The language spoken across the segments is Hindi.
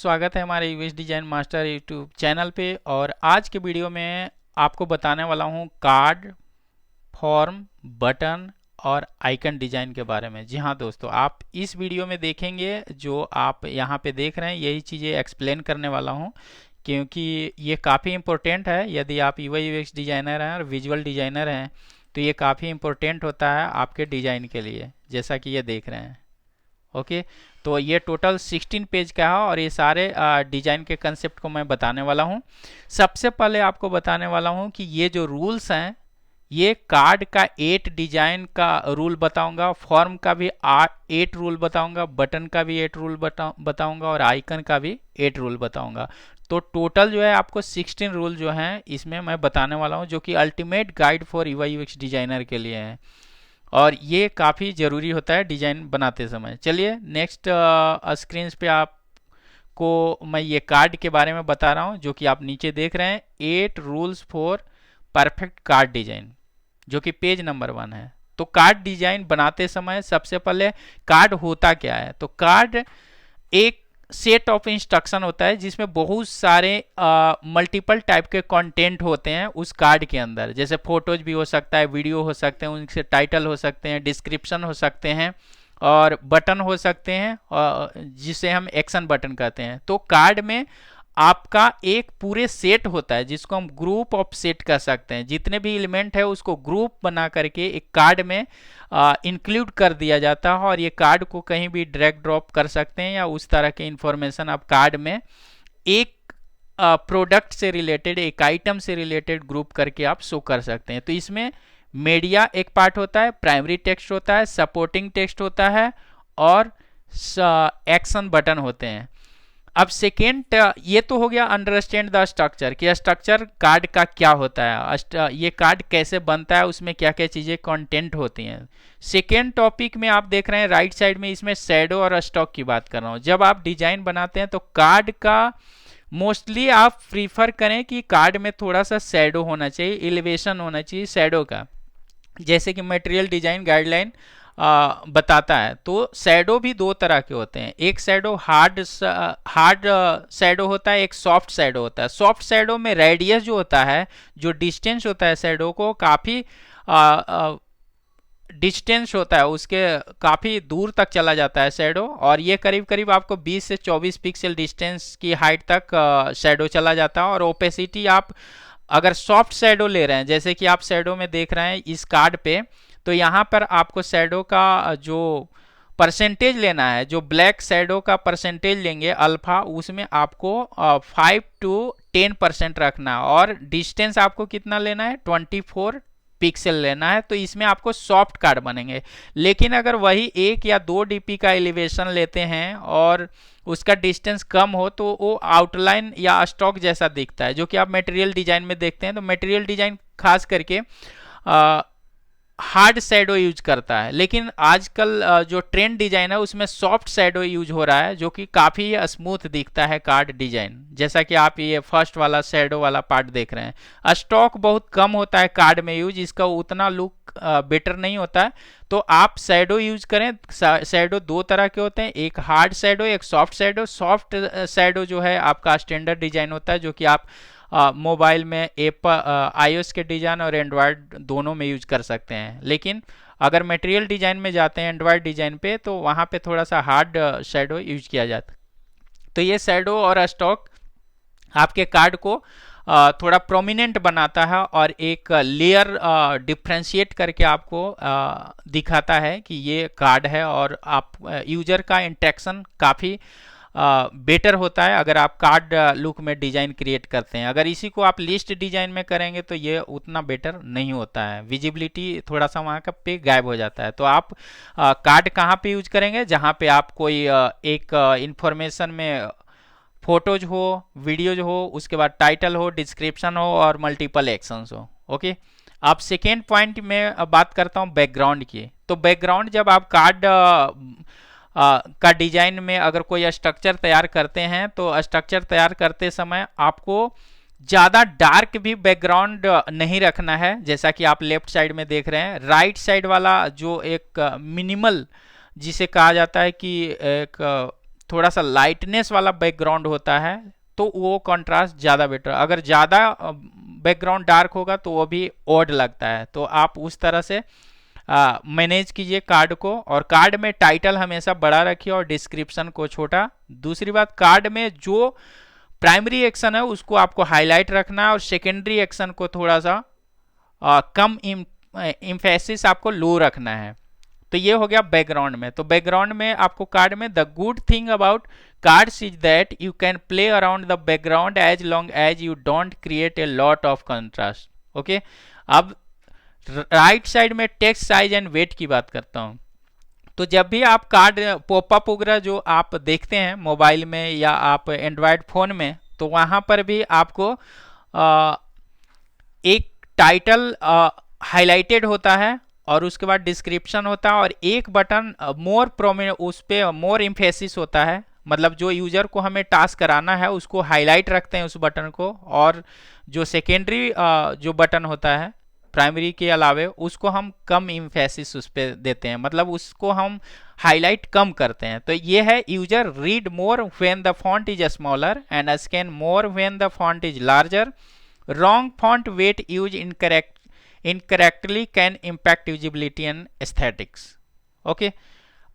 स्वागत है हमारे US design master YouTube channel पे। और आज के वीडियो में आपको बताने वाला हूँ कार्ड, फॉर्म, बटन और आइकन डिजाइन के बारे में। जी हाँ दोस्तों, आप इस वीडियो में देखेंगे जो आप यहाँ पे देख रहे हैं, यही चीज़ें एक्सप्लेन करने वाला हूँ क्योंकि ये काफ़ी इम्पोर्टेंट है। यदि आप यूआई यूएक्स डिजाइनर हैं और विजुअल डिजाइनर हैं तो ये काफ़ी इम्पोर्टेंट होता है आपके डिजाइन के लिए, जैसा कि ये देख रहे हैं। ओके, तो ये टोटल 16 पेज का है और ये सारे डिजाइन के कंसेप्ट को मैं बताने वाला हूँ। सबसे पहले आपको बताने वाला हूँ कि ये जो रूल्स हैं, ये कार्ड का 8 डिजाइन का रूल बताऊंगा, फॉर्म का भी 8 रूल बताऊंगा, बटन का भी 8 रूल बताऊंगा और आइकन का भी 8 रूल बताऊंगा। तो टोटल जो है आपको 16 रूल जो हैं इसमें मैं बताने वाला हूँ, जो कि ultimate guide for UI UX designer के लिए है और ये काफ़ी ज़रूरी होता है डिज़ाइन बनाते समय। चलिए नेक्स्ट स्क्रीन पे आपको मैं ये कार्ड के बारे में बता रहा हूँ, जो कि आप नीचे देख रहे हैं, 8 rules for perfect card design, जो कि पेज नंबर 1 है। तो कार्ड डिजाइन बनाते समय सबसे पहले कार्ड होता क्या है? तो कार्ड एक सेट ऑफ इंस्ट्रक्शन होता है जिसमें बहुत सारे मल्टीपल टाइप के कंटेंट होते हैं उस कार्ड के अंदर। जैसे फोटोज भी हो सकता है, वीडियो हो सकते हैं, उनसे टाइटल हो सकते हैं, डिस्क्रिप्शन हो सकते हैं और बटन हो सकते हैं, जिसे हम एक्शन बटन कहते हैं। तो कार्ड में आपका एक पूरे सेट होता है जिसको हम ग्रुप ऑफ सेट कह सकते हैं। जितने भी एलिमेंट है उसको ग्रुप बना करके एक कार्ड में इंक्लूड कर दिया जाता है और ये कार्ड को कहीं भी ड्रैग ड्रॉप कर सकते हैं या उस तरह के इंफॉर्मेशन आप कार्ड में एक प्रोडक्ट से रिलेटेड, एक आइटम से रिलेटेड ग्रुप करके आप शो कर सकते हैं। तो इसमें मीडिया एक पार्ट होता है, प्राइमरी टेक्स्ट होता है, सपोर्टिंग टेक्स्ट होता है और एक्शन बटन होते हैं। अब सेकेंड, ये तो हो गया अंडरस्टैंड द स्ट्रक्चर, कि स्ट्रक्चर कार्ड का क्या होता है, ये कार्ड कैसे बनता है, उसमें क्या क्या चीज़ें कंटेंट होती हैं। सेकेंड टॉपिक में आप देख रहे हैं राइट साइड में, इसमें शैडो और स्टॉक की बात कर रहा हूँ। जब आप डिजाइन बनाते हैं तो कार्ड का मोस्टली आप प्रीफर करें कि कार्ड में थोड़ा सा शैडो होना चाहिए, एलिवेशन होना चाहिए शैडो का, जैसे कि मटेरियल डिजाइन गाइडलाइन बताता है। तो शैडो भी दो तरह के होते हैं, एक शैडो हार्ड शैडो होता है, एक सॉफ्ट शैडो होता है। सॉफ्ट शैडो में रेडियस जो होता है, जो डिस्टेंस होता है शैडो को, काफ़ी डिस्टेंस होता है, उसके काफ़ी दूर तक चला जाता है शैडो, और ये करीब करीब आपको 20 से 24 पिक्सल डिस्टेंस की हाइट तक शैडो चला जाता है। और ओपेसिटी आप अगर सॉफ्ट शैडो ले रहे हैं, जैसे कि आप शैडो में देख रहे हैं इस कार्ड पे, तो यहाँ पर आपको शैडो का जो परसेंटेज लेना है, जो ब्लैक शैडो का परसेंटेज लेंगे अल्फा, उसमें आपको 5 to 10% रखना है और डिस्टेंस आपको कितना लेना है, 24 पिक्सल लेना है। तो इसमें आपको सॉफ्ट कार्ड बनेंगे। लेकिन अगर वही 1 या 2 डीपी का एलिवेशन लेते हैं और उसका डिस्टेंस कम हो तो वो आउटलाइन या स्टॉक जैसा दिखता है, जो कि आप मटेरियल डिजाइन में देखते हैं। तो मटेरियल डिजाइन खास करके हार्ड शैडो यूज करता है, लेकिन आजकल जो ट्रेंड डिजाइन है उसमें सॉफ्ट शैडो यूज हो रहा है, जो कि काफ़ी स्मूथ दिखता है कार्ड डिजाइन, जैसा कि आप ये फर्स्ट वाला शैडो वाला पार्ट देख रहे हैं। स्टॉक बहुत कम होता है कार्ड में यूज, इसका उतना लुक बेटर नहीं होता है। तो आप शैडो यूज करें। शैडो दो तरह के होते हैं, एक हार्ड शैडो, एक सॉफ्ट शैडो। सॉफ्ट शैडो जो है आपका स्टैंडर्ड डिजाइन होता है, जो कि आप मोबाइल में iOS के डिजाइन और एंड्रॉयड दोनों में यूज कर सकते हैं। लेकिन अगर मटेरियल डिजाइन में जाते हैं एंड्रॉयड डिजाइन पे, तो वहाँ पे थोड़ा सा हार्ड शैडो यूज किया जाता है। तो ये शैडो और स्टॉक आपके कार्ड को थोड़ा प्रोमिनेंट बनाता है और एक लेयर डिफ्रेंशिएट करके आपको दिखाता है कि ये कार्ड है, और आप यूजर का इंटरेक्शन काफ़ी बेटर होता है अगर आप कार्ड लुक में डिजाइन क्रिएट करते हैं। अगर इसी को आप लिस्ट डिजाइन में करेंगे तो ये उतना बेटर नहीं होता है, विजिबिलिटी थोड़ा सा वहाँ का पे गायब हो जाता है। तो आप कार्ड कहाँ पे यूज करेंगे, जहाँ पे आप कोई एक इंफॉर्मेशन में फोटोज हो, वीडियोज हो, उसके बाद टाइटल हो, डिस्क्रिप्शन हो और मल्टीपल एक्शंस हो। ओके, अब सेकेंड पॉइंट में बात करता हूँ बैकग्राउंड की। तो बैकग्राउंड जब आप कार्ड का डिजाइन में अगर कोई स्ट्रक्चर तैयार करते हैं, तो स्ट्रक्चर तैयार करते समय आपको ज़्यादा डार्क भी बैकग्राउंड नहीं रखना है, जैसा कि आप लेफ्ट साइड में देख रहे हैं। राइट साइड वाला जो एक मिनिमल, जिसे कहा जाता है कि एक थोड़ा सा लाइटनेस वाला बैकग्राउंड होता है तो वो कंट्रास्ट ज़्यादा बेटर, अगर ज़्यादा बैकग्राउंड डार्क होगा तो वो भी ऑड लगता है। तो आप उस तरह से मैनेज कीजिए कार्ड को, और कार्ड में टाइटल हमेशा बड़ा रखिए और डिस्क्रिप्शन को छोटा। दूसरी बात, कार्ड में जो प्राइमरी एक्शन है उसको आपको हाईलाइट रखना है और सेकेंडरी एक्शन को थोड़ा सा कम इम्फेसिस आपको लो रखना है। तो ये हो गया बैकग्राउंड में। तो बैकग्राउंड में आपको कार्ड में the good thing about cards is that you can play around the background as long as you don't create a lot of contrast. Okay, अब राइट साइड में टेक्स्ट साइज एंड वेट की बात करता हूं। तो जब भी आप कार्ड पॉपअप वगैरह जो आप देखते हैं मोबाइल में या आप एंड्रॉयड फ़ोन में, तो वहाँ पर भी आपको एक टाइटल हाईलाइटेड होता है और उसके बाद डिस्क्रिप्शन होता है और एक बटन मोर प्रोमिनेंट, उस पर मोर इम्फेसिस होता है। मतलब जो यूजर को हमें टास्क कराना है उसको हाईलाइट रखते हैं उस बटन को, और जो सेकेंडरी जो बटन होता है प्राइमरी के अलावे उसको हम कम इम्फेसिस उस पर देते हैं, मतलब उसको हम हाईलाइट कम करते हैं। तो ये है user read more when the font is smaller and scan more when the font is larger. Wrong font weight use incorrectly can impact usability and aesthetics. Okay,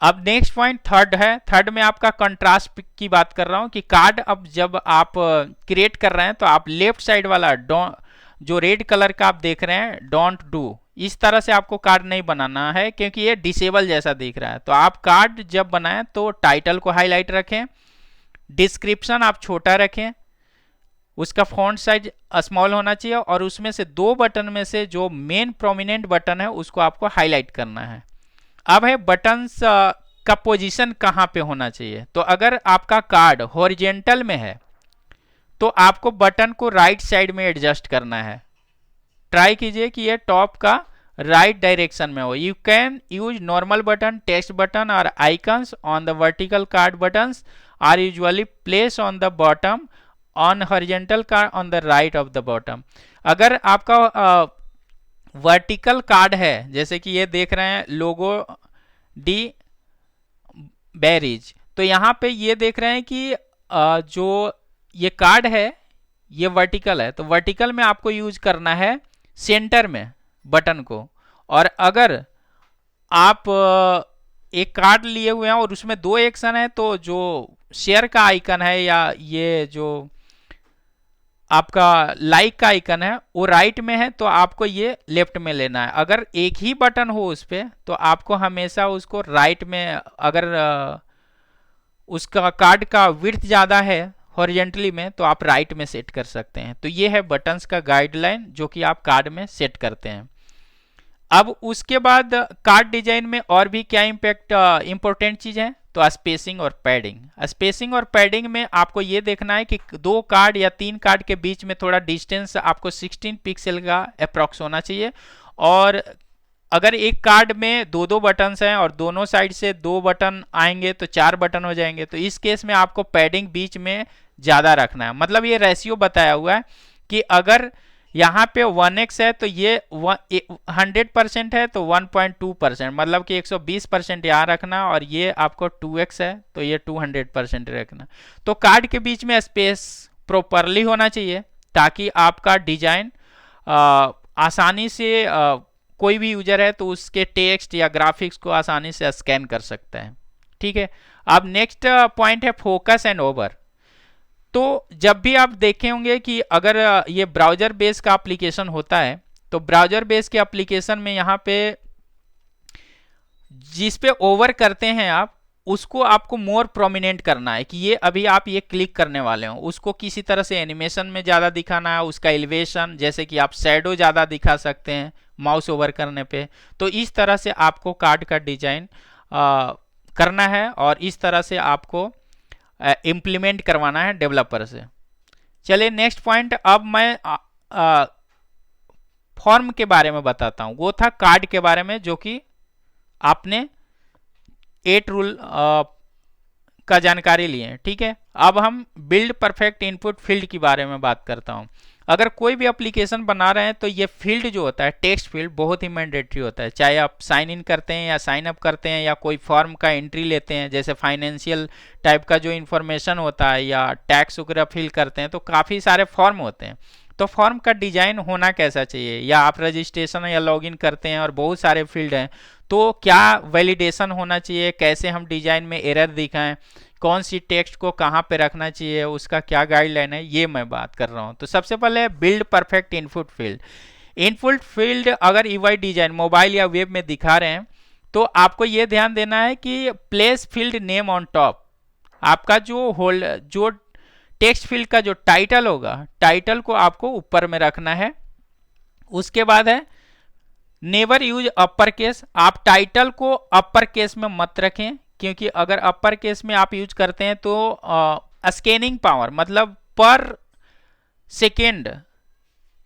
अब नेक्स्ट पॉइंट थर्ड है। थर्ड में आपका कंट्रास्ट की बात कर रहा हूं कि कार्ड अब जब आप क्रिएट कर रहे हैं तो आप लेफ्ट साइड वाला जो रेड कलर का आप देख रहे हैं डोंट डू, इस तरह से आपको कार्ड नहीं बनाना है क्योंकि ये डिसेबल जैसा दिख रहा है। तो आप कार्ड जब बनाएं तो टाइटल को हाईलाइट रखें, डिस्क्रिप्शन आप छोटा रखें, उसका फॉन्ट साइज स्मॉल होना चाहिए और उसमें से दो बटन में से जो मेन प्रोमिनेंट बटन है उसको आपको हाईलाइट करना है। अब है बटन्स का पोजीशन कहाँ पे होना चाहिए। तो अगर आपका कार्ड हॉरिजेंटल में है तो आपको बटन को राइट साइड में एडजस्ट करना है। ट्राई कीजिए कि ये टॉप का राइट डायरेक्शन में हो। You can use normal button, text button और icons on the vertical card. Buttons are usually place on the bottom on horizontal card on the right of the bottom. अगर आपका वर्टिकल कार्ड है, जैसे कि ये देख रहे हैं लोगो डी बेरीज, तो यहाँ पे ये देख रहे हैं कि जो ये कार्ड है ये वर्टिकल है, तो वर्टिकल में आपको यूज करना है सेंटर में बटन को। और अगर आप एक कार्ड लिए हुए हैं और उसमें दो एक्शन है तो जो शेयर का आइकन है या ये जो आपका लाइक का आइकन है वो राइट में है तो आपको ये लेफ्ट में लेना है। अगर एक ही बटन हो उस पर तो आपको हमेशा उसको राइट में, अगर उसका कार्ड का विड्थ ज़्यादा है हॉरिजेंटली में तो आप राइट में सेट कर सकते हैं। तो ये है बटन्स का गाइडलाइन जो कि आप कार्ड में सेट करते हैं। अब उसके बाद कार्ड डिजाइन में और भी क्या इंपॉर्टेंट चीज़ है, तो स्पेसिंग और पैडिंग। स्पेसिंग और पैडिंग में आपको ये देखना है कि दो कार्ड या तीन कार्ड के बीच में थोड़ा डिस्टेंस आपको 16 पिक्सल का अप्रॉक्स होना चाहिए। और अगर एक कार्ड में दो दो बटन्स हैं और दोनों साइड से दो बटन आएंगे तो 4 बटन हो जाएंगे, तो इस केस में आपको पैडिंग बीच में ज़्यादा रखना है। मतलब ये रेशियो बताया हुआ है कि अगर यहाँ पे 1x है तो ये 100% है तो 1.2%, मतलब कि 120% यहाँ रखना, और ये आपको 2x है तो ये 200% रखना। तो कार्ड के बीच में स्पेस प्रॉपरली होना चाहिए ताकि आपका डिजाइन आसानी से कोई भी यूजर है तो उसके टेक्स्ट या ग्राफिक्स को आसानी से स्कैन कर सकता है। ठीक है, अब नेक्स्ट पॉइंट है फोकस एंड ओवर। तो जब भी आप देखे होंगे कि अगर ये ब्राउजर बेस का एप्लीकेशन होता है तो ब्राउजर बेस के एप्लीकेशन में यहाँ पे जिस पे ओवर करते हैं आप उसको आपको मोर प्रोमिनेंट करना है कि ये अभी आप ये क्लिक करने वाले हो, उसको किसी तरह से एनिमेशन में ज़्यादा दिखाना है, उसका एलिवेशन, जैसे कि आप शैडो ज़्यादा दिखा सकते हैं माउस ओवर करने पे। तो इस तरह से आपको कार्ड का डिजाइन करना है और इस तरह से आपको इम्प्लीमेंट करवाना है डेवलपर से। चलिए नेक्स्ट पॉइंट, अब मैं फॉर्म के बारे में बताता हूँ। वो था कार्ड के बारे में जो कि आपने 8 रूल का जानकारी लिए। ठीक है, अब हम बिल्ड परफेक्ट इनपुट फील्ड के बारे में बात करता हूँ। अगर कोई भी एप्लीकेशन बना रहे हैं तो ये फील्ड जो होता है टेक्स्ट फील्ड बहुत ही मैंडेटरी होता है, चाहे आप साइन इन करते हैं या साइन अप करते हैं या कोई फॉर्म का एंट्री लेते हैं, जैसे फाइनेंशियल टाइप का जो इन्फॉर्मेशन होता है या टैक्स वगैरह फिल करते हैं, तो काफ़ी सारे फॉर्म होते हैं। तो फॉर्म का डिजाइन होना कैसा चाहिए, या आप रजिस्ट्रेशन या लॉगिन करते हैं और बहुत सारे फील्ड हैं, तो क्या वैलिडेशन होना चाहिए, कैसे हम डिजाइन में एरर दिखाएं, कौन सी टेक्स्ट को कहाँ पे रखना चाहिए, उसका क्या गाइडलाइन है, ये मैं बात कर रहा हूँ। तो सबसे पहले build perfect input field. Input field अगर यूआई डिजाइन मोबाइल या वेब में दिखा रहे हैं तो आपको ये ध्यान देना है कि place field name on top. आपका जो टेक्स्ट फील्ड का जो टाइटल होगा, टाइटल को आपको ऊपर में रखना है। उसके बाद है नेवर यूज अपर केस। आप टाइटल को अपर केस में मत रखें, क्योंकि अगर अपर केस में आप यूज करते हैं तो स्कैनिंग पावर मतलब पर सेकेंड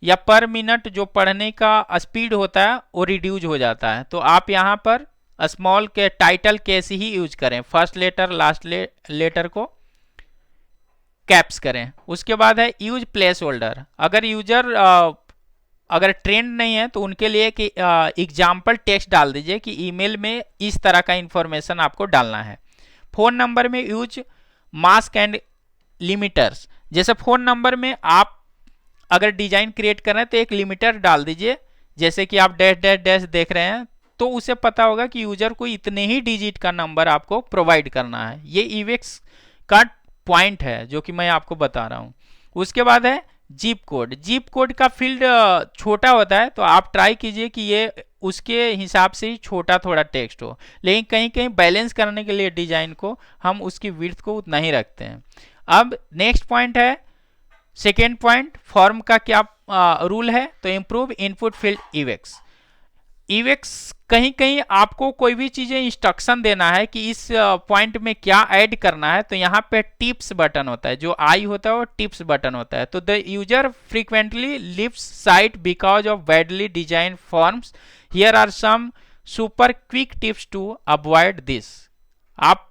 या पर मिनट जो पढ़ने का स्पीड होता है वो रिड्यूज हो जाता है। तो आप यहाँ पर स्मॉल के टाइटल केस ही यूज करें, फर्स्ट लेटर लास्ट लेटर को कैप्स करें। उसके बाद है यूज प्लेस होल्डर। अगर यूजर अगर ट्रेंड नहीं है तो उनके लिए कि एग्जाम्पल टेक्स्ट डाल दीजिए कि ईमेल में इस तरह का इंफॉर्मेशन आपको डालना है। फोन नंबर में यूज मास्क एंड लिमिटर्स। जैसे फोन नंबर में आप अगर डिजाइन क्रिएट कर रहे हैं तो एक लिमिटर डाल दीजिए, जैसे कि आप डैश डैश डैश देख रहे हैं तो उसे पता होगा कि यूजर को इतने ही डिजिट का नंबर आपको प्रोवाइड करना है। ये ईवेक्स का पॉइंट है जो कि मैं आपको बता रहा हूँ। उसके बाद है जीप कोड। जीप कोड का फील्ड छोटा होता है तो आप ट्राई कीजिए कि ये उसके हिसाब से ही छोटा थोड़ा टेक्स्ट हो, लेकिन कहीं कहीं बैलेंस करने के लिए डिजाइन को हम उसकी विड्थ को उतना ही रखते हैं। अब नेक्स्ट पॉइंट है सेकेंड पॉइंट, फॉर्म का क्या रूल है। तो इम्प्रूव इनपुट फील्ड ईवेक्स। ईवेक्स कहीं कहीं आपको कोई भी चीजें इंस्ट्रक्शन देना है कि इस पॉइंट में क्या ऐड करना है, तो यहाँ पे टिप्स बटन होता है, जो आई होता है वो टिप्स बटन होता है। तो the user frequently leaves site because of badly design forms, here are some super quick tips to avoid this. आप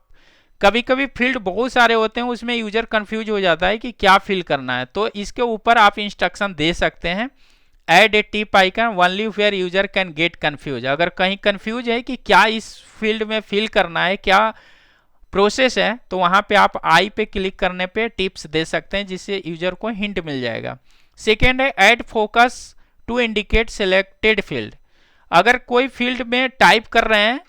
कभी कभी फील्ड बहुत सारे होते हैं, उसमें यूजर कंफ्यूज हो जाता है कि क्या फिल करना है, तो इसके ऊपर आप इंस्ट्रक्शन दे सकते हैं। Add a tip icon only where user can get confuse. अगर कहीं कंफ्यूज है कि क्या इस फील्ड में फिल करना है, क्या प्रोसेस है, तो वहां पे आप आई पे क्लिक करने पे टिप्स दे सकते हैं, जिससे यूजर को हिंट मिल जाएगा। सेकेंड है add focus to indicate selected field. अगर कोई फील्ड में टाइप कर रहे हैं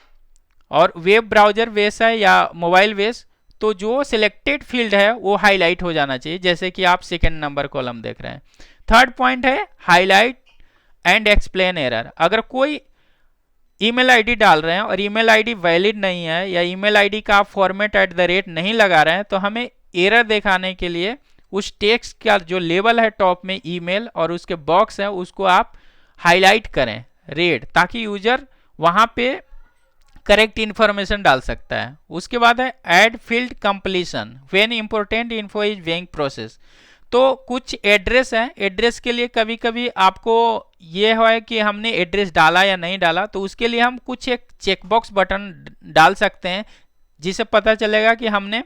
और वेब ब्राउजर बेस है या मोबाइल बेस, तो जो सिलेक्टेड फील्ड है वो हाईलाइट हो जाना चाहिए, जैसे कि आप सेकेंड नंबर कॉलम देख रहे हैं। थर्ड पॉइंट है हाईलाइट एंड एक्सप्लेन एरर। अगर कोई ईमेल आईडी डाल रहे हैं और ईमेल आईडी वैलिड नहीं है या ईमेल आईडी का आप फॉर्मेट @ नहीं लगा रहे हैं, तो हमें एरर दिखाने के लिए उस टेक्स्ट का जो लेबल है टॉप में ईमेल और उसके बॉक्स है उसको आप हाईलाइट करें रेड, ताकि यूजर वहां पे करेक्ट इंफॉर्मेशन डाल सकता है। उसके बाद है add field completion when important info is being process. तो कुछ एड्रेस है, एड्रेस के लिए कभी कभी आपको ये है कि हमने एड्रेस डाला या नहीं डाला, तो उसके लिए हम कुछ एक चेकबॉक्स बटन डाल सकते हैं, जिसे पता चलेगा कि हमने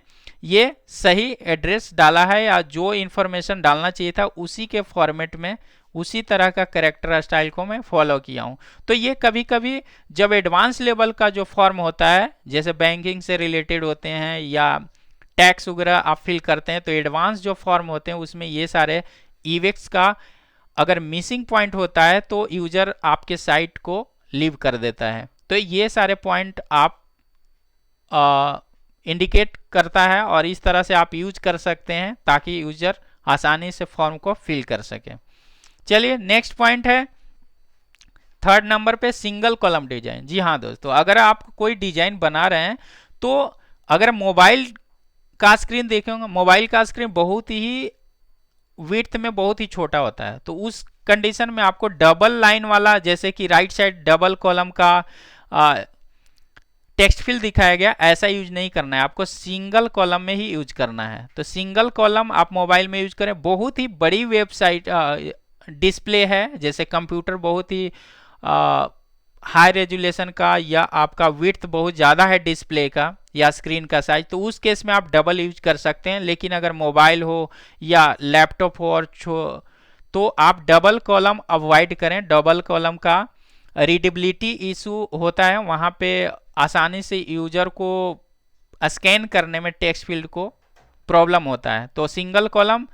ये सही एड्रेस डाला है या जो इन्फॉर्मेशन डालना चाहिए था उसी के फॉर्मेट में उसी तरह का कैरेक्टर स्टाइल को मैं फॉलो किया हूँ। तो ये कभी कभी जब एडवांस लेवल का जो फॉर्म होता है, जैसे बैंकिंग से रिलेटेड होते हैं या टैक्स वगैरह आप फिल करते हैं, तो एडवांस जो फॉर्म होते हैं उसमें ये सारे ईवेक्स का अगर मिसिंग पॉइंट होता है तो यूजर आपके साइट को लीव कर देता है। तो ये सारे पॉइंट आप इंडिकेट करता है और इस तरह से आप यूज कर सकते हैं ताकि यूजर आसानी से फॉर्म को फिल कर सके। चलिए नेक्स्ट पॉइंट है थर्ड नंबर पे सिंगल कॉलम डिजाइन। जी हाँ दोस्तों, अगर आप कोई डिजाइन बना रहे हैं तो अगर मोबाइल का स्क्रीन देखेंगे, मोबाइल का स्क्रीन बहुत ही विड्थ में बहुत ही छोटा होता है, तो उस कंडीशन में आपको डबल लाइन वाला, जैसे कि राइट साइड डबल कॉलम का टेक्स्ट फील्ड दिखाया गया, ऐसा यूज नहीं करना है, आपको सिंगल कॉलम में ही यूज करना है। तो सिंगल कॉलम आप मोबाइल में यूज करें। बहुत ही बड़ी वेबसाइट डिस्प्ले है, जैसे कंप्यूटर बहुत ही हाई रेजुलेशन का या आपका विड्थ बहुत ज़्यादा है डिस्प्ले का या स्क्रीन का साइज, तो उस केस में आप डबल यूज कर सकते हैं। लेकिन अगर मोबाइल हो या लैपटॉप हो और तो आप डबल कॉलम अवॉइड करें। डबल कॉलम का रीडेबिलिटी इशू होता है, वहाँ पे आसानी से यूजर को स्कैन करने में टेक्स्ट फील्ड को प्रॉब्लम होता है। तो सिंगल कॉलम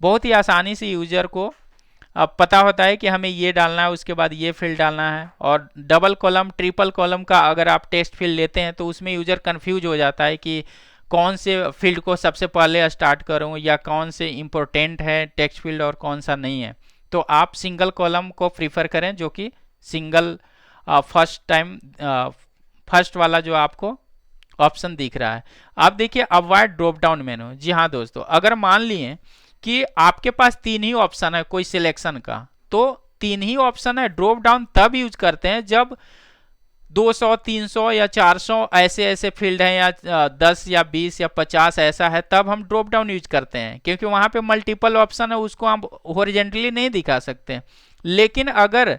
बहुत ही आसानी से यूजर को अब पता होता है कि हमें ये डालना है, उसके बाद ये फील्ड डालना है। और डबल कॉलम ट्रिपल कॉलम का अगर आप टेक्स्ट फील्ड लेते हैं तो उसमें यूजर कंफ्यूज हो जाता है कि कौन से फील्ड को सबसे पहले स्टार्ट करूं या कौन से इम्पोर्टेंट है टेक्स्ट फील्ड और कौन सा नहीं है। तो आप सिंगल कॉलम को प्रीफर करें, जो कि सिंगल फर्स्ट वाला जो आपको ऑप्शन दिख रहा है। अब देखिए अवॉइड ड्रॉप डाउन मेनू। जी हाँ दोस्तों, अगर मान लिए कि आपके पास 3 ही ऑप्शन है कोई सिलेक्शन का, तो 3 ही ऑप्शन है। ड्रॉप डाउन तब यूज करते हैं जब 200, 300 या 400 ऐसे फील्ड हैं, या 10 या 20 या 50 ऐसा है, तब हम ड्रॉप डाउन यूज करते हैं, क्योंकि वहां पे मल्टीपल ऑप्शन है, उसको हम हॉरिजॉन्टली नहीं दिखा सकते। लेकिन अगर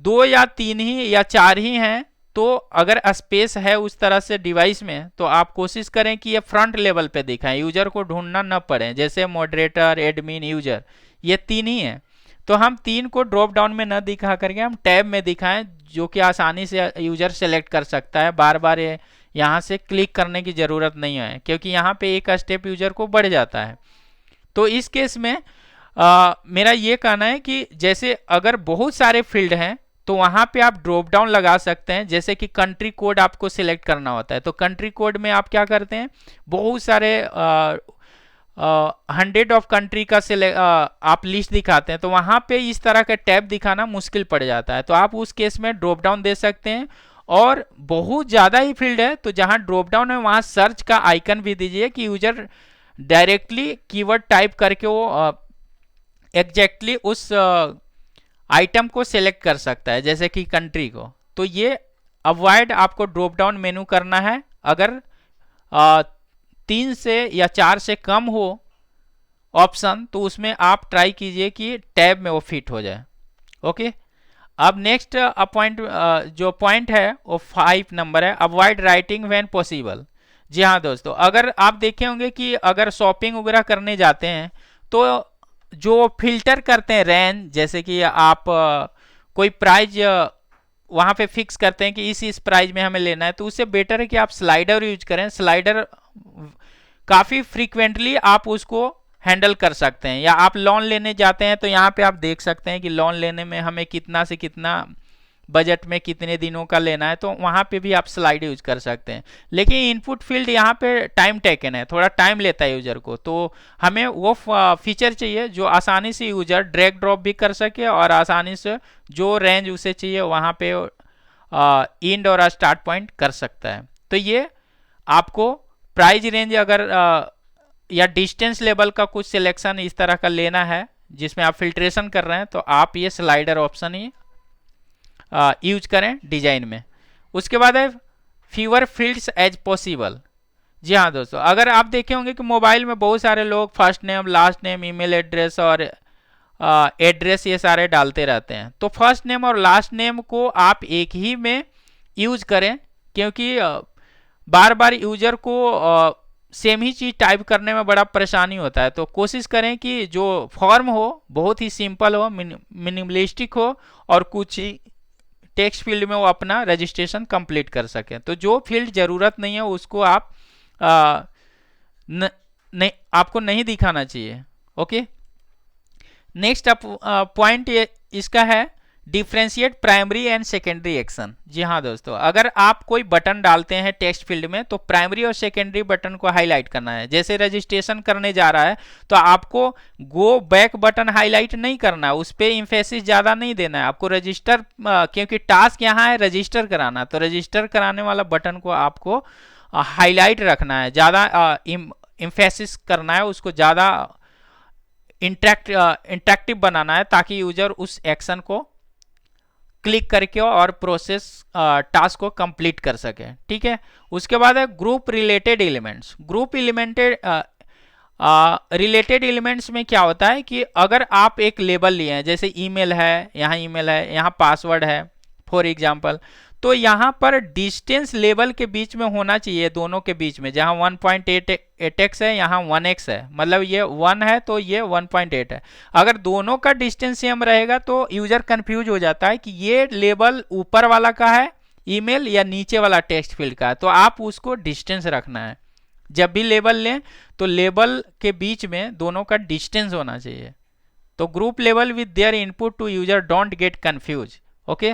2 या 3 ही या 4 ही हैं, तो अगर स्पेस है उस तरह से डिवाइस में, तो आप कोशिश करें कि ये फ्रंट लेवल पे दिखाएं, यूजर को ढूंढना न पड़े। जैसे मॉडरेटर, एडमिन, यूजर, ये 3 ही हैं, तो हम 3 को ड्रॉप डाउन में न दिखा करके हम टैब में दिखाएं, जो कि आसानी से यूजर सेलेक्ट कर सकता है। बार बार ये यहाँ से क्लिक करने की ज़रूरत नहीं है, क्योंकि यहाँ पे एक स्टेप यूजर को बढ़ जाता है। तो इस केस में मेरा ये कहना है कि जैसे अगर बहुत सारे फील्ड हैं तो वहाँ पे आप ड्रॉप डाउन लगा सकते हैं। जैसे कि कंट्री कोड आपको सिलेक्ट करना होता है, तो कंट्री कोड में आप क्या करते हैं, बहुत सारे 100 ऑफ कंट्री का आप लिस्ट दिखाते हैं, तो वहाँ पे इस तरह का टैब दिखाना मुश्किल पड़ जाता है। तो आप उस केस में ड्रॉप डाउन दे सकते हैं। और बहुत ज़्यादा ही फील्ड है तो जहाँ ड्रॉप डाउन है वहाँ सर्च का आइकन भी दीजिए कि यूजर डायरेक्टली कीवर्ड टाइप करके वो एग्जैक्टली उस आइटम को सेलेक्ट कर सकता है, जैसे कि कंट्री को। तो ये अवॉइड आपको ड्रॉप डाउन मेनू करना है। अगर 3 से या 4 से कम हो ऑप्शन, तो उसमें आप ट्राई कीजिए कि टैब में वो फिट हो जाए। ओके, अब नेक्स्ट जो पॉइंट है वो 5 नंबर है, अवॉइड राइटिंग व्हेन पॉसिबल। जी हाँ दोस्तों, अगर आप देखे होंगे कि अगर शॉपिंग वगैरह करने जाते हैं तो जो फिल्टर करते हैं रेंज, जैसे कि आप कोई प्राइस वहाँ पे फिक्स करते हैं कि इस प्राइस में हमें लेना है, तो उससे बेटर है कि आप स्लाइडर यूज करें। स्लाइडर काफ़ी फ्रीक्वेंटली आप उसको हैंडल कर सकते हैं। या आप लोन लेने जाते हैं तो यहाँ पे आप देख सकते हैं कि लोन लेने में हमें कितना से कितना बजट में कितने दिनों का लेना है, तो वहाँ पे भी आप स्लाइड यूज कर सकते हैं। लेकिन इनपुट फील्ड यहाँ पे टाइम टेकन है, थोड़ा टाइम लेता है यूजर को, तो हमें वो फीचर चाहिए जो आसानी से यूजर ड्रैग ड्रॉप भी कर सके और आसानी से जो रेंज उसे चाहिए वहाँ पे इंड और स्टार्ट पॉइंट कर सकता है। तो ये आपको प्राइस रेंज अगर या डिस्टेंस लेवल का कुछ सिलेक्शन इस तरह का लेना है जिसमें आप फिल्ट्रेशन कर रहे हैं, तो आप ये स्लाइडर ऑप्शन ही यूज करें डिजाइन में। उसके बाद है फीवर फील्ड्स एज पॉसिबल। जी हाँ दोस्तों, अगर आप देखे होंगे कि मोबाइल में बहुत सारे लोग first name, last name, email address और एड्रेस ये सारे डालते रहते हैं, तो फर्स्ट नेम और लास्ट नेम को आप एक ही में यूज करें, क्योंकि बार बार यूजर को सेम ही चीज़ टाइप करने में बड़ा परेशानी होता है। तो कोशिश करें कि जो फॉर्म हो बहुत ही सिंपल हो, मिनिमलिस्टिक हो और कुछ ही टेक्स्ट फील्ड में वो अपना रजिस्ट्रेशन कंप्लीट कर सकें। तो जो फील्ड ज़रूरत नहीं है उसको आप आपको नहीं दिखाना चाहिए। ओके, नेक्स्ट पॉइंट ये इसका है differentiate primary and secondary action. जी हाँ दोस्तों, अगर आप कोई बटन डालते हैं टेक्स्ट फील्ड में तो प्राइमरी और सेकेंडरी बटन को हाईलाइट करना है। जैसे रजिस्ट्रेशन करने जा रहा है तो आपको गो बैक बटन हाईलाइट नहीं करना है, उस पर इम्फेसिस ज़्यादा नहीं देना है आपको। रजिस्टर क्योंकि टास्क यहाँ है रजिस्टर कराना, तो रजिस्टर कराने वाला बटन को आपको हाईलाइट रखना है, ज़्यादा इम्फेसिस करना है, उसको ज़्यादा इंटरेक्टिव बनाना है ताकि यूजर उस एक्शन को क्लिक करके और प्रोसेस टास्क को कंप्लीट कर सके। ठीक है, उसके बाद है group related elements. Group related elements में क्या होता है कि अगर आप एक लेबल लिए हैं, जैसे ईमेल है, यहाँ पासवर्ड है फॉर एग्जांपल, तो यहाँ पर डिस्टेंस लेवल के बीच में होना चाहिए, दोनों के बीच में, जहाँ 1.8x है यहाँ 1x है, मतलब ये 1 है तो ये 1.8 है। अगर दोनों का डिस्टेंस सेम रहेगा तो यूजर कंफ्यूज हो जाता है कि ये लेबल ऊपर वाला का है ईमेल या नीचे वाला टेक्स्ट फील्ड का है। तो आप उसको डिस्टेंस रखना है, जब भी लेबल लें तो लेबल के बीच में दोनों का डिस्टेंस होना चाहिए। तो ग्रुप लेवल with their input to user don't get confuse. Okay,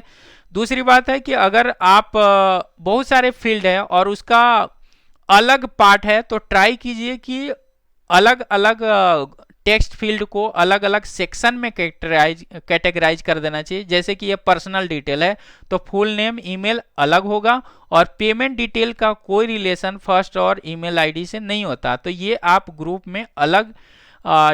दूसरी बात है कि अगर आप बहुत सारे फील्ड है और उसका अलग पार्ट है तो ट्राई कीजिए कि अलग अलग टेक्स्ट फील्ड को अलग अलग सेक्शन में कैटेगराइज कर देना चाहिए। जैसे कि ये पर्सनल डिटेल है तो फुल नेम ईमेल अलग होगा और पेमेंट डिटेल का कोई रिलेशन फर्स्ट और ईमेल आईडी से नहीं होता। तो ये आप ग्रुप में अलग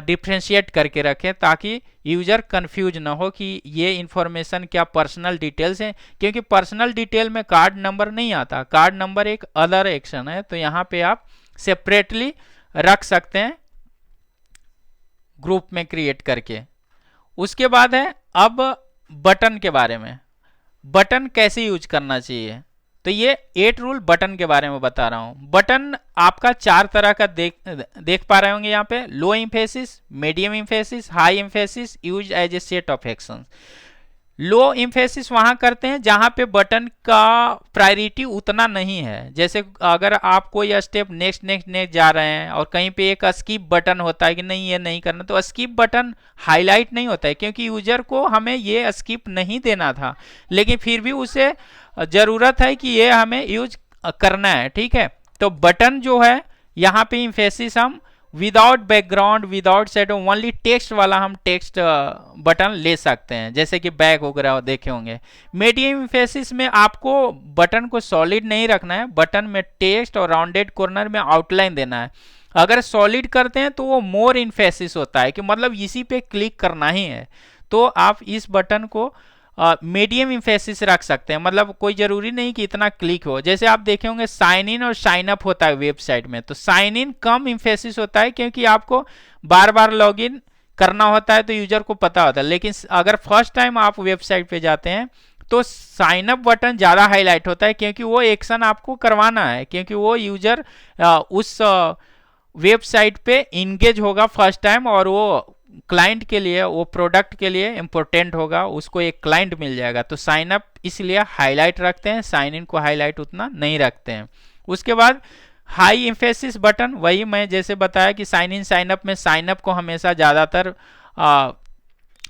डिफ्रेंशिएट करके रखें ताकि यूजर कंफ्यूज ना हो कि ये इंफॉर्मेशन क्या पर्सनल डिटेल्स है, क्योंकि पर्सनल डिटेल में कार्ड नंबर नहीं आता, कार्ड नंबर एक अदर एक्शन है। तो यहाँ पे आप सेपरेटली रख सकते हैं ग्रुप में क्रिएट करके। उसके बाद है अब बटन के बारे में, बटन कैसे यूज करना चाहिए। तो ये 8 रूल बटन के बारे में बता रहा हूं। बटन आपका 4 तरह का देख पा रहे होंगे यहाँ पे, low emphasis, medium emphasis, high emphasis, use as a set of actions. Low emphasis वहां करते हैं जहां पे बटन का प्रायोरिटी उतना नहीं है। जैसे अगर आप कोई स्टेप नेक्स्ट नेक्स्ट नेक्स्ट जा रहे हैं और कहीं पे एक स्किप बटन होता है कि नहीं ये नहीं करना, तो स्किप बटन हाईलाइट नहीं होता है क्योंकि यूजर को हमें ये स्किप नहीं देना था, लेकिन फिर भी उसे जरूरत है कि ये हमें यूज करना है। ठीक है, तो बटन जो है यहाँ पे एम्फेसिस हम without background without shadow only text वाला हम टेक्स्ट बटन ले सकते हैं, जैसे कि बैक वगैरह देखे होंगे। मीडियम एम्फेसिस में आपको बटन को सॉलिड नहीं रखना है, बटन में टेक्स्ट और राउंडेड कॉर्नर में आउटलाइन देना है। अगर सॉलिड करते हैं तो वो मोर एम्फेसिस होता है कि मतलब इसी पे क्लिक करना ही है। तो आप इस बटन को मीडियम एम्फेसिस रख सकते हैं, मतलब कोई जरूरी नहीं कि इतना क्लिक हो। जैसे आप देखे होंगे साइन इन और साइन अप होता है वेबसाइट में, तो साइन इन कम एम्फेसिस होता है क्योंकि आपको बार बार लॉग इन करना होता है तो यूजर को पता होता है। लेकिन अगर फर्स्ट टाइम आप वेबसाइट पे जाते हैं तो साइन अप बटन ज़्यादा हाईलाइट होता है क्योंकि वो एक्शन आपको करवाना है, क्योंकि वो यूजर उस वेबसाइट पे इंगेज होगा फर्स्ट टाइम और वो क्लाइंट के लिए, वो प्रोडक्ट के लिए इंपॉर्टेंट होगा, उसको एक क्लाइंट मिल जाएगा। तो साइन अप इसलिए हाईलाइट रखते हैं, साइन इन को हाईलाइट उतना नहीं रखते हैं। उसके बाद हाई एम्फेसिस बटन, वही मैं जैसे बताया कि साइन इन साइन अप में साइन अप को हमेशा ज़्यादातर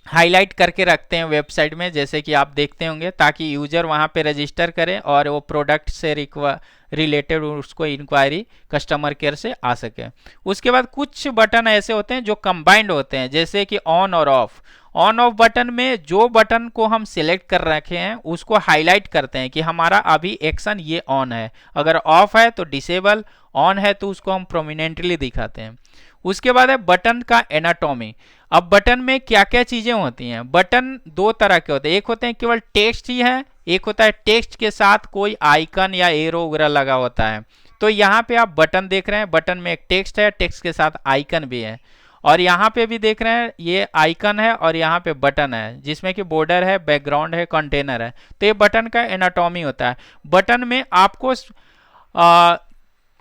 हाईलाइट करके रखते हैं वेबसाइट में, जैसे कि आप देखते होंगे, ताकि यूजर वहाँ पे रजिस्टर करे और वो प्रोडक्ट से रिलेटेड उसको इंक्वायरी कस्टमर केयर से आ सके। उसके बाद कुछ बटन ऐसे होते हैं जो कंबाइंड होते हैं, जैसे कि ऑन और ऑफ। ऑन ऑफ बटन में जो बटन को हम सिलेक्ट कर रखे हैं उसको हाईलाइट करते हैं कि हमारा अभी एक्शन ये ऑन है, अगर ऑफ है तो डिसेबल, ऑन है तो उसको हम प्रोमिनेंटली दिखाते हैं। उसके बाद है बटन का एनाटॉमी। अब बटन में क्या क्या चीजें होती हैं। बटन 2 तरह के होते हैं, एक होते हैं केवल टेक्स्ट ही है, एक होता है टेक्स्ट के साथ कोई आइकन या एरो वगैरह लगा होता है। तो यहाँ पे आप बटन देख रहे हैं, बटन में एक टेक्स्ट है, टेक्स्ट के साथ आइकन भी है, और यहाँ पे भी देख रहे हैं ये आइकन है और यहाँ पे बटन है जिसमें कि बॉर्डर है, बैकग्राउंड है, कंटेनर है। तो ये बटन का एनाटॉमी होता है। बटन में आपको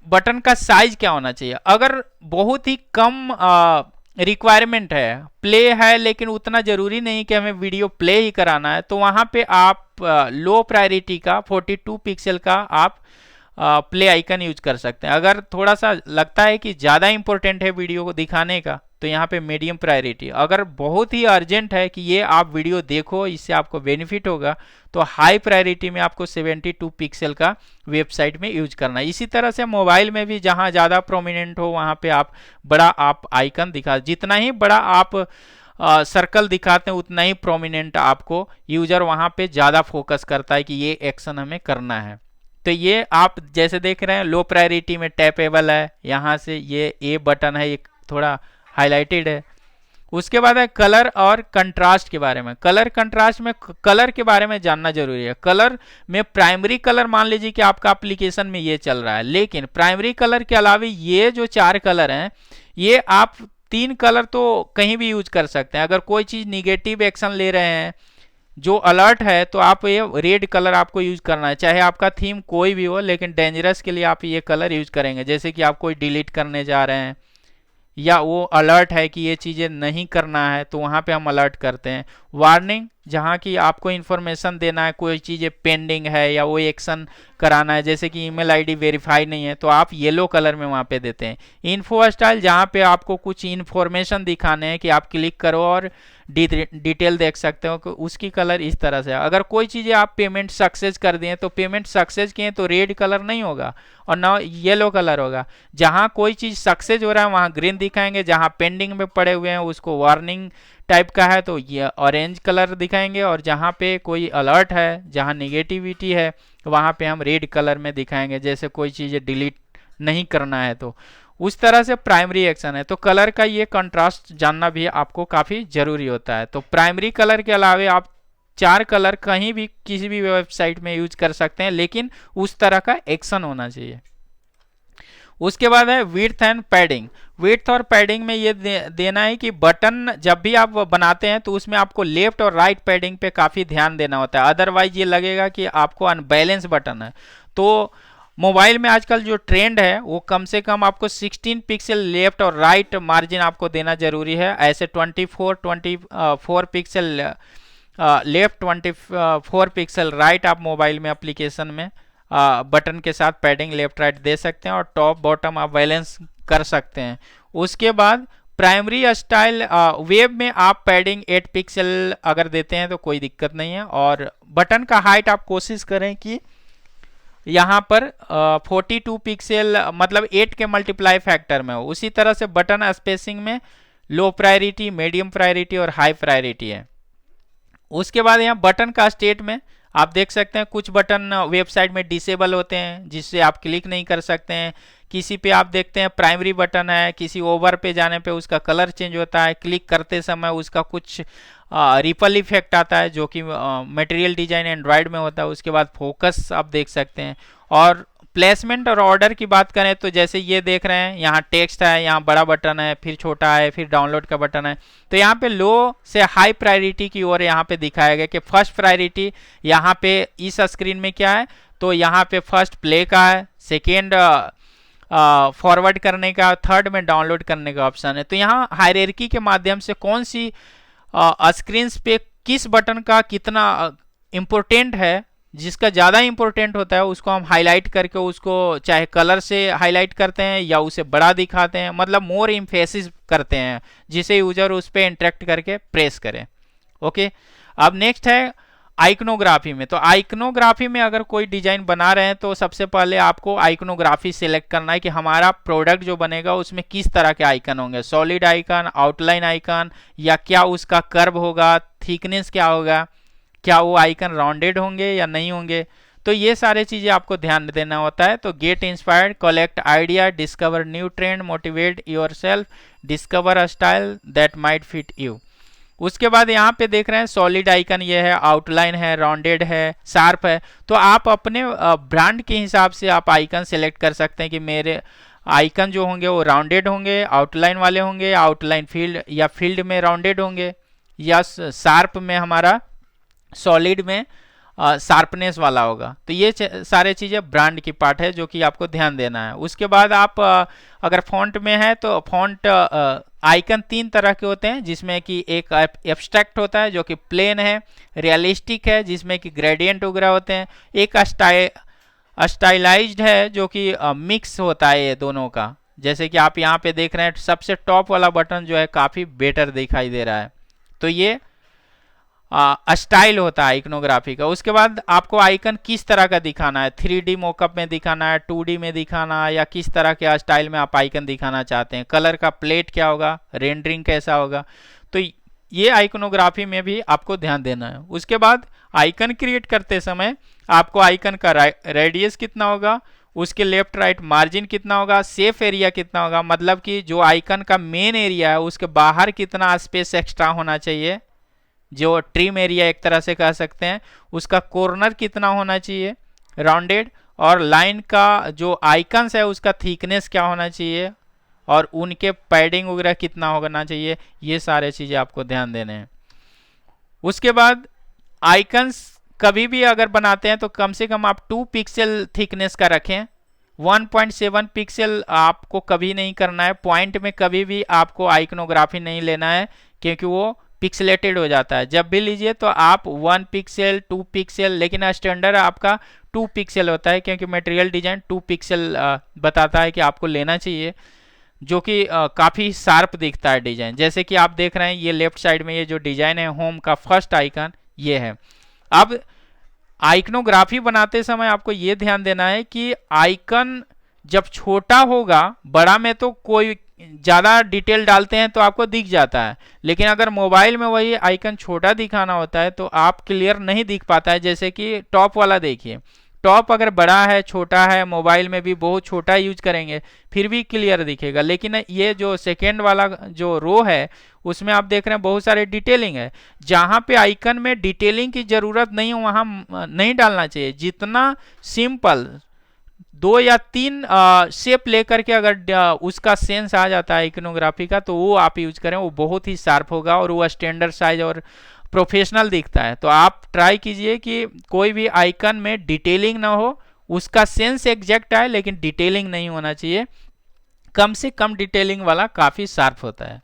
बटन का साइज क्या होना चाहिए। अगर बहुत ही कम रिक्वायरमेंट है, प्ले है लेकिन उतना जरूरी नहीं कि हमें वीडियो प्ले ही कराना है, तो वहाँ पे आप लो प्रायोरिटी का 42 पिक्सल का आप प्ले आइकन यूज कर सकते हैं। अगर थोड़ा सा लगता है कि ज़्यादा इंपॉर्टेंट है वीडियो को दिखाने का तो यहाँ पे मीडियम प्रायोरिटी। अगर बहुत ही अर्जेंट है कि ये आप वीडियो देखो, इससे आपको बेनिफिट होगा, तो हाई प्रायोरिटी में आपको 72 पिक्सल का वेबसाइट में यूज करना है। इसी तरह से मोबाइल में भी जहाँ ज़्यादा प्रोमिनेंट हो वहाँ पे आप बड़ा आप आइकन दिखा, जितना ही बड़ा आप सर्कल दिखाते हैं उतना ही प्रोमिनेंट आपको यूजर वहाँ पे ज़्यादा फोकस करता है कि ये एक्शन हमें करना है। तो ये आप जैसे देख रहे हैं लो प्रायोरिटी में टैपेबल है, यहाँ से ये ए बटन है, ये थोड़ा हाईलाइटेड है। उसके बाद है कलर और कंट्रास्ट के बारे में। कलर कंट्रास्ट में कलर के बारे में जानना जरूरी है। कलर में प्राइमरी कलर मान लीजिए कि आपका एप्लीकेशन में ये चल रहा है, लेकिन प्राइमरी कलर के अलावा ये जो 4 कलर हैं, ये आप 3 कलर तो कहीं भी यूज कर सकते हैं। अगर कोई चीज़ निगेटिव एक्शन ले रहे हैं जो अलर्ट है तो आप ये रेड कलर आपको यूज करना है, चाहे आपका थीम कोई भी हो, लेकिन डेंजरस के लिए आप ये कलर यूज करेंगे। जैसे कि आप कोई डिलीट करने जा रहे हैं या वो अलर्ट है कि ये चीज़ें नहीं करना है, तो वहाँ पे हम अलर्ट करते हैं। वार्निंग, जहाँ की आपको इन्फॉर्मेशन देना है, कोई चीज़ें पेंडिंग है या वो एक्शन कराना है, जैसे कि ईमेल आईडी वेरीफाई नहीं है, तो आप येलो कलर में वहाँ पे देते हैं। इन्फो स्टाइल, जहाँ पे आपको कुछ इन्फॉर्मेशन दिखाने हैं कि आप क्लिक करो और डिटेल देख सकते हो, उसकी कलर इस तरह से। अगर कोई चीज़ें आप पेमेंट सक्सेस कर दिए तो पेमेंट सक्सेस किए तो रेड कलर नहीं होगा और ना येलो कलर होगा। जहाँ कोई चीज़ सक्सेस हो रहा है वहाँ ग्रीन दिखाएंगे, जहाँ पेंडिंग में पड़े हुए हैं उसको वार्निंग टाइप का है तो ये ऑरेंज कलर दिखाएंगे, और जहाँ पे कोई अलर्ट है, जहाँ निगेटिविटी है, वहाँ पे हम रेड कलर में दिखाएंगे, जैसे कोई चीज़ें डिलीट नहीं करना है। तो उस तरह से प्राइमरी एक्शन है। तो कलर का ये कंट्रास्ट जानना भी आपको काफ़ी ज़रूरी होता है। तो प्राइमरी कलर के अलावे आप 4 कलर कहीं भी किसी भी वेबसाइट में यूज कर सकते हैं, लेकिन उस तरह का एक्शन होना चाहिए। उसके बाद है विड्थ एंड पैडिंग। विड्थ और पैडिंग में ये देना है कि बटन जब भी आप बनाते हैं तो उसमें आपको लेफ्ट और राइट पैडिंग पे काफ़ी ध्यान देना होता है, अदरवाइज ये लगेगा कि आपको अनबैलेंस बटन है। तो मोबाइल में आजकल जो ट्रेंड है वो कम से कम आपको 16 पिक्सल लेफ्ट और राइट मार्जिन आपको देना जरूरी है। ऐसे 24 पिक्सल लेफ्ट 24 पिक्सल राइट आप मोबाइल में एप्लीकेशन में बटन के साथ पैडिंग लेफ्ट राइट दे सकते हैं, और टॉप बॉटम आप बैलेंस कर सकते हैं। उसके बाद प्राइमरी स्टाइल वेब में आप पैडिंग 8 पिक्सल अगर देते हैं तो कोई दिक्कत नहीं है, और बटन का हाइट आप कोशिश करें कि यहाँ पर 42 पिक्सल मतलब 8 के मल्टीप्लाई फैक्टर में हो। उसी तरह से बटन स्पेसिंग में लो प्रायोरिटी, मीडियम प्रायोरिटी और हाई प्रायोरिटी है। उसके बाद यहाँ बटन का स्टेट में आप देख सकते हैं कुछ बटन वेबसाइट में डिसेबल होते हैं जिससे आप क्लिक नहीं कर सकते हैं। किसी पे आप देखते हैं प्राइमरी बटन है, किसी ओवर पे जाने पे उसका कलर चेंज होता है, क्लिक करते समय उसका कुछ रिपल इफेक्ट आता है जो कि मटेरियल डिजाइन एंड्रॉयड में होता है। उसके बाद फोकस आप देख सकते हैं। और प्लेसमेंट और ऑर्डर की बात करें तो जैसे ये देख रहे हैं, यहाँ टेक्स्ट है, यहाँ बड़ा बटन है, फिर छोटा है, फिर डाउनलोड का बटन है। तो यहाँ पे लो से हाई प्रायोरिटी की ओर यहाँ पे दिखाया गया कि फर्स्ट प्रायोरिटी यहाँ पे इस स्क्रीन में क्या है, तो यहाँ पे फर्स्ट प्ले का है, सेकेंड फॉरवर्ड करने का, थर्ड में डाउनलोड करने का ऑप्शन है। तो यहाँ हायरार्की के माध्यम से कौन सी स्क्रीन पे किस बटन का कितना इम्पोर्टेंट है, जिसका ज़्यादा इंपॉर्टेंट होता है उसको हम हाईलाइट करके उसको चाहे कलर से हाईलाइट करते हैं या उसे बड़ा दिखाते हैं, मतलब मोर इम्फेसिस करते हैं जिसे यूजर उस पर इंटरेक्ट करके प्रेस करें। ओके, अब नेक्स्ट है आइकनोग्राफी में। तो आइकनोग्राफी में अगर कोई डिजाइन बना रहे हैं तो सबसे पहले आपको आइकनोग्राफी सिलेक्ट करना है कि हमारा प्रोडक्ट जो बनेगा उसमें किस तरह के आइकन होंगे, सॉलिड आइकन, आउटलाइन आइकन, या क्या उसका कर्व होगा, थिकनेस क्या होगा, क्या वो आइकन राउंडेड होंगे या नहीं होंगे। तो ये सारे चीज़ें आपको ध्यान देना होता है। तो get inspired, collect idea, discover new trend, motivate yourself, discover a style that might fit you. उसके बाद यहाँ पे देख रहे हैं सॉलिड आइकन ये है, आउटलाइन है, राउंडेड है, शार्प है। तो आप अपने ब्रांड के हिसाब से आप आइकन सेलेक्ट कर सकते हैं कि मेरे आइकन जो होंगे वो राउंडेड होंगे, आउटलाइन वाले होंगे, आउटलाइन फील्ड या फील्ड में राउंडेड होंगे, या शार्प में हमारा सॉलिड में शार्पनेस वाला होगा। तो ये सारे चीज़ें ब्रांड की पार्ट है जो कि आपको ध्यान देना है। उसके बाद आप अगर फॉन्ट में है तो फॉन्ट आइकन 3 तरह के होते हैं, जिसमें कि एक एब्स्ट्रैक्ट होता है जो कि प्लेन है, रियलिस्टिक है जिसमें कि ग्रेडियंट वगैरह होते हैं, एक स्टाइलाइज्ड है जो कि मिक्स होता है ये दोनों का। जैसे कि आप यहाँ पे देख रहे हैं सबसे टॉप वाला बटन जो है काफ़ी बेटर दिखाई दे रहा है, तो ये स्टाइल होता है आइकनोग्राफी का। उसके बाद आपको आइकन किस तरह का दिखाना है, 3D मॉकअप में दिखाना है, 2D में दिखाना है, या किस तरह के स्टाइल में आप आइकन दिखाना चाहते हैं, कलर का प्लेट क्या होगा, रेंडरिंग कैसा होगा। तो ये आइकनोग्राफी में भी आपको ध्यान देना है। उसके बाद आइकन क्रिएट करते समय आपको आइकन का रेडियस कितना होगा, उसके लेफ्ट राइट मार्जिन कितना होगा, सेफ एरिया कितना होगा, मतलब कि जो आइकन का मेन एरिया है उसके बाहर कितना स्पेस एक्स्ट्रा होना चाहिए, जो ट्रिम एरिया एक तरह से कह सकते हैं, उसका कॉर्नर कितना होना चाहिए राउंडेड, और लाइन का जो आइकन्स है उसका थिकनेस क्या होना चाहिए, और उनके पैडिंग वगैरह कितना होना चाहिए। ये सारे चीज़ें आपको ध्यान देने हैं। उसके बाद आइकन्स कभी भी अगर बनाते हैं तो कम से कम आप 2 पिक्सल थिकनेस का रखें। 1.7 पिक्सल आपको कभी नहीं करना है। पॉइंट में कभी भी आपको आइकनोग्राफी नहीं लेना है, क्योंकि वो पिक्सलेटेड हो जाता है। जब भी लीजिए तो आप 1 पिक्सल 2 पिक्सल, लेकिन स्टैंडर्ड आपका 2 पिक्सल होता है, क्योंकि मटेरियल डिजाइन 2 पिक्सल बताता है कि आपको लेना चाहिए, जो कि काफ़ी शार्प दिखता है डिजाइन। जैसे कि आप देख रहे हैं ये लेफ्ट साइड में ये जो डिजाइन है होम का फर्स्ट आइकन ये है। अब आइकनोग्राफी बनाते समय आपको ये ध्यान देना है कि आइकन जब छोटा होगा, बड़ा में तो कोई ज़्यादा डिटेल डालते हैं तो आपको दिख जाता है, लेकिन अगर मोबाइल में वही आइकन छोटा दिखाना होता है तो आप क्लियर नहीं दिख पाता है। जैसे कि टॉप वाला देखिए, टॉप अगर बड़ा है छोटा है, मोबाइल में भी बहुत छोटा यूज करेंगे फिर भी क्लियर दिखेगा, लेकिन ये जो सेकेंड वाला जो रो है उसमें आप देख रहे हैं बहुत सारे डिटेलिंग है। जहां पे आइकन में डिटेलिंग की जरूरत नहीं है वहां नहीं डालना चाहिए। जितना सिंपल 2 या 3 शेप लेकर के अगर उसका सेंस आ जाता है इकोनोग्राफी का, तो वो आप यूज करें, वो बहुत ही शार्प होगा और वो स्टैंडर्ड साइज और प्रोफेशनल दिखता है। तो आप ट्राई कीजिए कि कोई भी आइकन में डिटेलिंग ना हो, उसका सेंस एग्जैक्ट आए लेकिन डिटेलिंग नहीं होना चाहिए। कम से कम डिटेलिंग वाला काफ़ी शार्प होता है।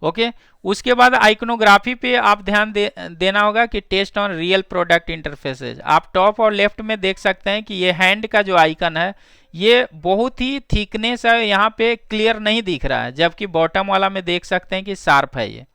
ओके, उसके बाद आइकनोग्राफी पे आप ध्यान देना होगा कि टेस्ट ऑन रियल प्रोडक्ट इंटरफेसेज। आप टॉप और लेफ्ट में देख सकते हैं कि ये हैंड का जो आइकन है ये बहुत ही थिकनेस है, यहाँ पे क्लियर नहीं दिख रहा है, जबकि बॉटम वाला में देख सकते हैं कि शार्प है ये।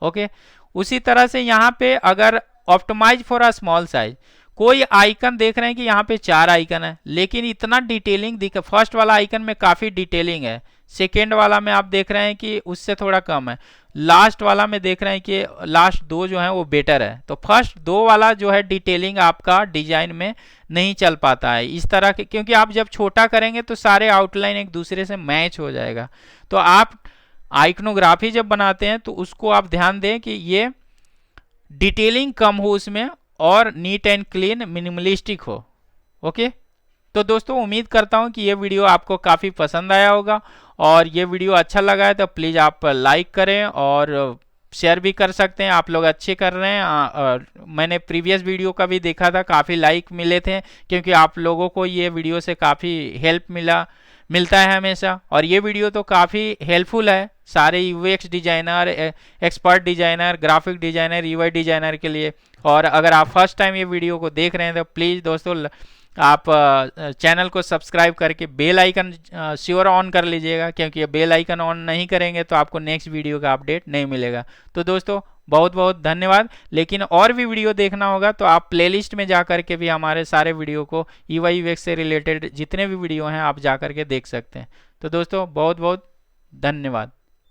ओके, उसी तरह से यहाँ पे अगर optimise for a small size, कोई आइकन देख रहे हैं कि यहाँ पे 4 आइकन है लेकिन इतना डिटेलिंग दिख, फर्स्ट वाला आइकन में काफ़ी डिटेलिंग है, सेकेंड वाला में आप देख रहे हैं कि उससे थोड़ा कम है, लास्ट वाला में देख रहे हैं कि लास्ट 2 जो है वो बेटर है। तो फर्स्ट 2 वाला जो है डिटेलिंग आपका डिजाइन में नहीं चल पाता है इस तरह के, क्योंकि आप जब छोटा करेंगे तो सारे आउटलाइन एक दूसरे से मैच हो जाएगा। तो आप आइकनोग्राफी जब बनाते हैं तो उसको आप ध्यान दें कि ये डिटेलिंग कम हो उसमें और नीट एंड क्लीन मिनिमलिस्टिक हो। ओके, तो दोस्तों उम्मीद करता हूं कि ये वीडियो आपको काफ़ी पसंद आया होगा, और ये वीडियो अच्छा लगा है तो प्लीज़ आप लाइक करें और शेयर भी कर सकते हैं। आप लोग अच्छे कर रहे हैं, मैंने प्रीवियस वीडियो का भी देखा था, काफ़ी लाइक मिले थे, क्योंकि आप लोगों को ये वीडियो से काफ़ी हेल्प मिलता है हमेशा, और ये वीडियो तो काफ़ी हेल्पफुल है सारे UX designer, expert designer, graphic designer, UI designer के लिए। और अगर आप फर्स्ट टाइम ये वीडियो को देख रहे हैं तो प्लीज़ दोस्तों आप चैनल को सब्सक्राइब करके बेल आइकन श्योर ऑन कर लीजिएगा, क्योंकि ये बेल आइकन ऑन नहीं करेंगे तो आपको नेक्स्ट वीडियो का अपडेट नहीं मिलेगा। तो दोस्तों बहुत बहुत धन्यवाद। लेकिन और भी वीडियो देखना होगा तो आप प्लेलिस्ट में जा कर के भी हमारे सारे वीडियो को यूआई यूएक्स से रिलेटेड जितने भी वीडियो हैं आप जा कर के देख सकते हैं। तो दोस्तों बहुत बहुत धन्यवाद।